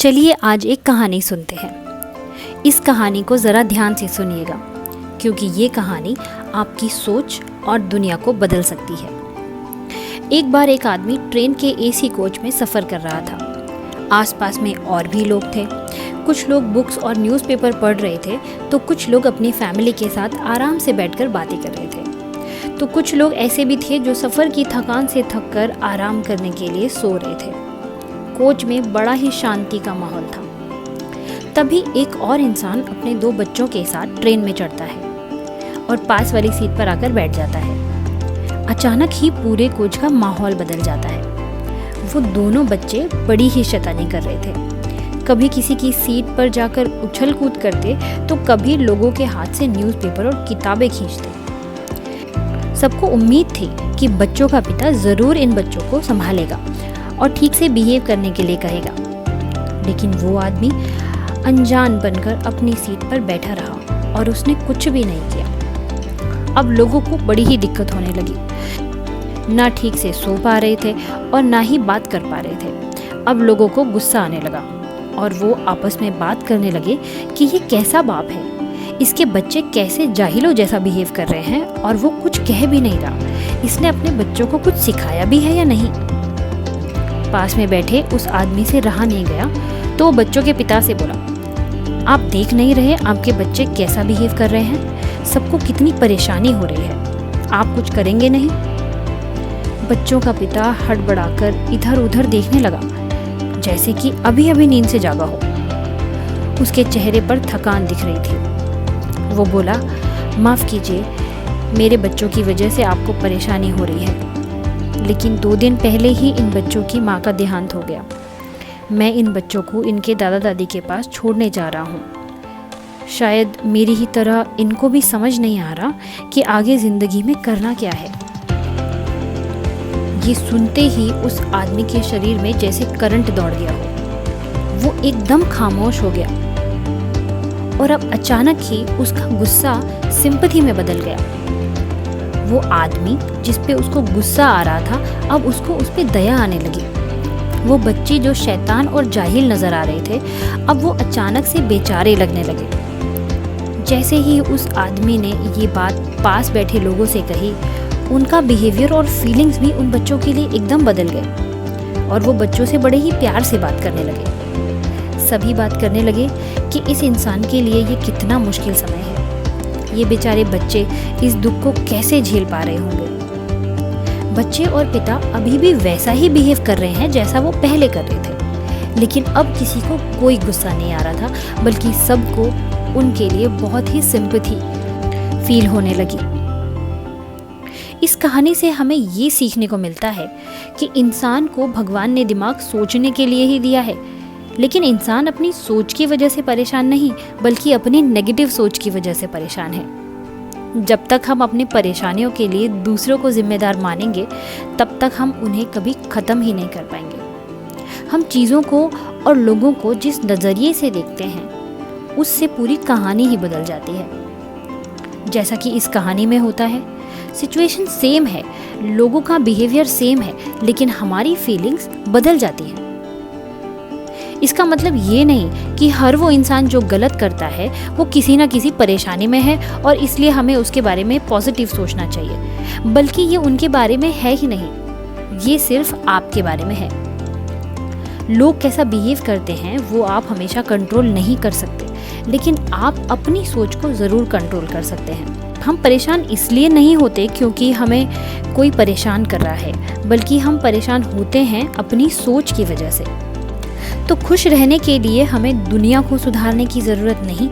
चलिए आज एक कहानी सुनते हैं। इस कहानी को ज़रा ध्यान से सुनिएगा, क्योंकि ये कहानी आपकी सोच और दुनिया को बदल सकती है। एक बार एक आदमी ट्रेन के एसी कोच में सफ़र कर रहा था। आसपास में और भी लोग थे। कुछ लोग बुक्स और न्यूज़पेपर पढ़ रहे थे, तो कुछ लोग अपनी फैमिली के साथ आराम से बैठकर बातें कर रहे थे। तो कुछ लोग ऐसे भी थे जो सफ़र की थकान से थककर आराम करने के लिए सो रहे थे। कोच में बड़ा ही शांति का माहौल था। तभी एक और इंसान अपने 2 बच्चों के साथ ट्रेन में चढ़ता है और पास वाली सीट पर आकर बैठ जाता है। अचानक ही पूरे कोच का माहौल बदल जाता है। वो दोनों बच्चे बड़ी ही शैतानी कर रहे थे। कभी किसी की सीट पर जाकर उछल कूद करते, तो कभी लोगों के हाथ से न्यूज़पेपर और किताबें खींचते। सबको उम्मीद थी कि बच्चों का पिता ज़रूर इन बच्चों को संभालेगा और ठीक से बिहेव करने के लिए कहेगा, लेकिन वो आदमी अनजान बनकर अपनी सीट पर बैठा रहा और उसने कुछ भी नहीं किया। अब लोगों को बड़ी ही दिक्कत होने लगी। ना ठीक से सो पा रहे थे और ना ही बात कर पा रहे थे। अब लोगों को गुस्सा आने लगा और वो आपस में बात करने लगे कि ये कैसा बाप है, इसके बच्चे कैसे जाहिलों जैसा बिहेव कर रहे हैं और वो कुछ कह भी नहीं रहा। इसने अपने बच्चों को कुछ सिखाया भी है या नहीं। पास में बैठे उस आदमी से रहा नहीं गया, तो वो बच्चों के पिता से बोला, आप देख नहीं रहे आपके बच्चे कैसा बिहेव कर रहे हैं? सबको कितनी परेशानी हो रही है, आप कुछ करेंगे नहीं? बच्चों का पिता हड़बड़ाकर इधर उधर देखने लगा, जैसे कि अभी अभी नींद से जागा हो। उसके चेहरे पर थकान दिख रही थी। वो बोला, माफ़ कीजिए, मेरे बच्चों की वजह से आपको परेशानी हो रही है, लेकिन 2 दिन पहले ही इन बच्चों की माँ का देहांत हो गया। मैं इन बच्चों को इनके दादा दादी के पास छोड़ने जा रहा हूँ। शायद मेरी ही तरह इनको भी समझ नहीं आ रहा कि आगे ज़िंदगी में करना क्या है। ये सुनते ही उस आदमी के शरीर में जैसे करंट दौड़ गया हो। वो एकदम खामोश हो गया और अब अचानक ही उसका गुस्सा सिंपैथी में बदल गया। वो आदमी जिस पे उसको गुस्सा आ रहा था, अब उसको उस पे दया आने लगी। वो बच्चे जो शैतान और जाहिल नजर आ रहे थे, अब वो अचानक से बेचारे लगने लगे। जैसे ही उस आदमी ने ये बात पास बैठे लोगों से कही, उनका बिहेवियर और फीलिंग्स भी उन बच्चों के लिए एकदम बदल गए और वो बच्चों से बड़े ही प्यार से बात करने लगे। सभी बात करने लगे कि इस इंसान के लिए ये कितना मुश्किल समय है। ये बेचारे बच्चे इस दुख को कैसे झेल पा रहे होंगे। बच्चे और पिता अभी भी वैसा ही बिहेव कर रहे हैं जैसा वो पहले कर रहे थे, लेकिन अब किसी को कोई गुस्सा नहीं आ रहा था, बल्कि सबको उनके लिए बहुत ही सिंपैथी फील होने लगी। इस कहानी से हमें ये सीखने को मिलता है कि इंसान को भगवान ने दिमाग सोचने के लिए ही दिया है, लेकिन इंसान अपनी सोच की वजह से परेशान नहीं, बल्कि अपनी नेगेटिव सोच की वजह से परेशान है। जब तक हम अपनी परेशानियों के लिए दूसरों को जिम्मेदार मानेंगे, तब तक हम उन्हें कभी ख़त्म ही नहीं कर पाएंगे। हम चीज़ों को और लोगों को जिस नज़रिए से देखते हैं, उससे पूरी कहानी ही बदल जाती है। जैसा कि इस कहानी में होता है, सिचुएशन सेम है, लोगों का बिहेवियर सेम है, लेकिन हमारी फीलिंग्स बदल जाती हैं। इसका मतलब ये नहीं कि हर वो इंसान जो गलत करता है वो किसी ना किसी परेशानी में है और इसलिए हमें उसके बारे में पॉजिटिव सोचना चाहिए, बल्कि ये उनके बारे में है ही नहीं, ये सिर्फ आपके बारे में है। लोग कैसा बिहेव करते हैं वो आप हमेशा कंट्रोल नहीं कर सकते, लेकिन आप अपनी सोच को ज़रूर कंट्रोल कर सकते हैं। हम परेशान इसलिए नहीं होते क्योंकि हमें कोई परेशान कर रहा है, बल्कि हम परेशान होते हैं अपनी सोच की वजह से। तो खुश रहने के लिए हमें दुनिया को सुधारने की ज़रूरत नहीं,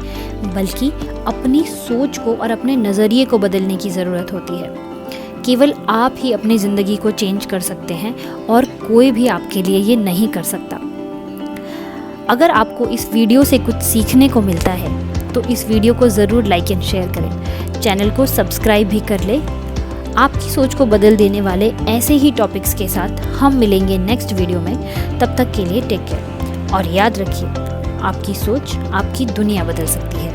बल्कि अपनी सोच को और अपने नज़रिए को बदलने की ज़रूरत होती है। केवल आप ही अपनी ज़िंदगी को चेंज कर सकते हैं और कोई भी आपके लिए ये नहीं कर सकता। अगर आपको इस वीडियो से कुछ सीखने को मिलता है तो इस वीडियो को ज़रूर लाइक एंड शेयर करें। चैनल को सब्सक्राइब भी कर लें। आपकी सोच को बदल देने वाले ऐसे ही टॉपिक्स के साथ हम मिलेंगे नेक्स्ट वीडियो में। तब तक के लिए टेक केयर और याद रखिए, आपकी सोच आपकी दुनिया बदल सकती है।